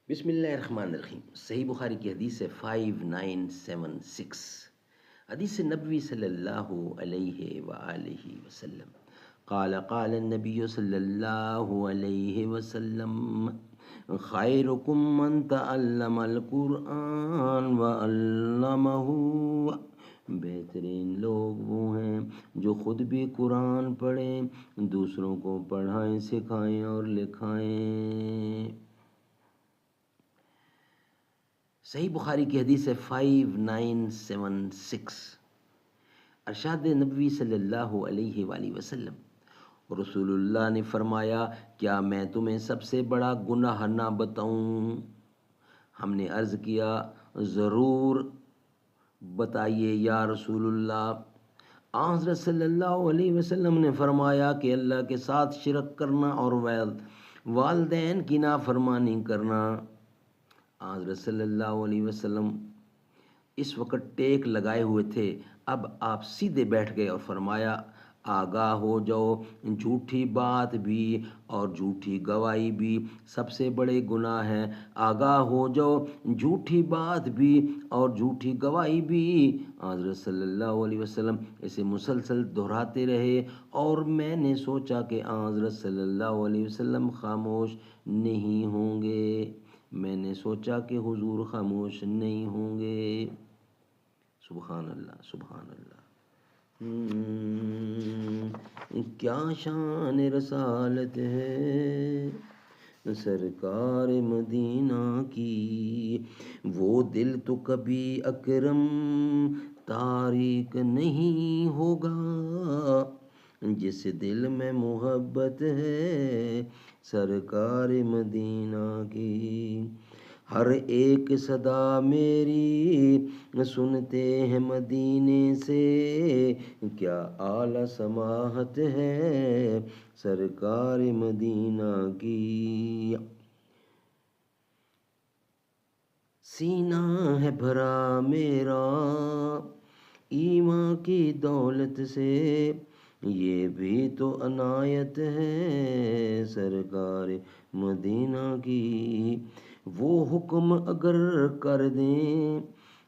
بسم اللہ الرحمن الرحیم۔ صحیح بخاری کی حدیث ہے 5976، حدیث نبوی صلی اللہ علیہ وآلہ وسلم قال قال النبی صلی اللہ علیہ وسلم خیرکم من تعلم القرآن وعلمہ، بہترین لوگ وہ ہیں جو خود بھی قرآن پڑھیں، دوسروں کو پڑھائیں، سکھائیں اور لکھائیں۔ صحیح بخاری کی حدیث ہے 5976، ارشاد نبوی صلی اللہ علیہ وآلہ وسلم، رسول اللہ نے فرمایا، کیا میں تمہیں سب سے بڑا گناہ نہ بتاؤں؟ ہم نے عرض کیا، ضرور بتائیے یا رسول اللہ۔ حضرت صلی اللہ علیہ وسلم نے فرمایا کہ اللہ کے ساتھ شرک کرنا اور والدین کی نافرمانی کرنا۔ حضرت صلی اللہ علیہ وسلم اس وقت ٹیک لگائے ہوئے تھے، اب آپ سیدھے بیٹھ گئے اور فرمایا، آگاہ ہو جاؤ، جھوٹی بات بھی اور جھوٹی گواہی بھی سب سے بڑے گناہ ہیں۔ آگاہ ہو جاؤ، جھوٹی بات بھی اور جھوٹی گواہی بھی۔ حضرت صلی اللہ علیہ وسلم اسے مسلسل دہراتے رہے اور میں نے سوچا کہ حضرت صلی اللہ علیہ وسلم خاموش نہیں ہوں گے، میں نے سوچا کہ حضور خاموش نہیں ہوں گے۔ سبحان اللہ، سبحان اللہ۔ کیا شان رسالت ہے سرکار مدینہ کی، وہ دل تو کبھی اکرم تاریک نہیں ہوگا، جس دل میں محبت ہے سرکار مدینہ کی۔ ہر ایک صدا میری سنتے ہیں مدینے سے، کیا اعلیٰ سماحت ہے سرکار مدینہ کی۔ سینہ ہے بھرا میرا ایمان کی دولت سے، یہ بھی تو عنایت ہے سرکار مدینہ کی۔ وہ حکم اگر کر دیں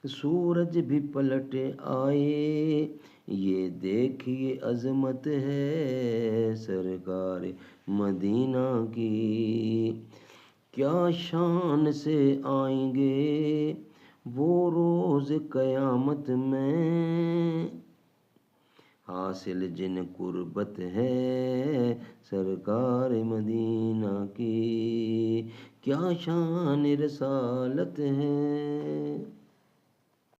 سورج بھی پلٹ آئے، یہ دیکھیے عظمت ہے سرکار مدینہ کی۔ کیا شان سے آئیں گے وہ روز قیامت میں، حاصل جن قربت ہے سرکار مدینہ کی۔ کیا شان رسالت ہے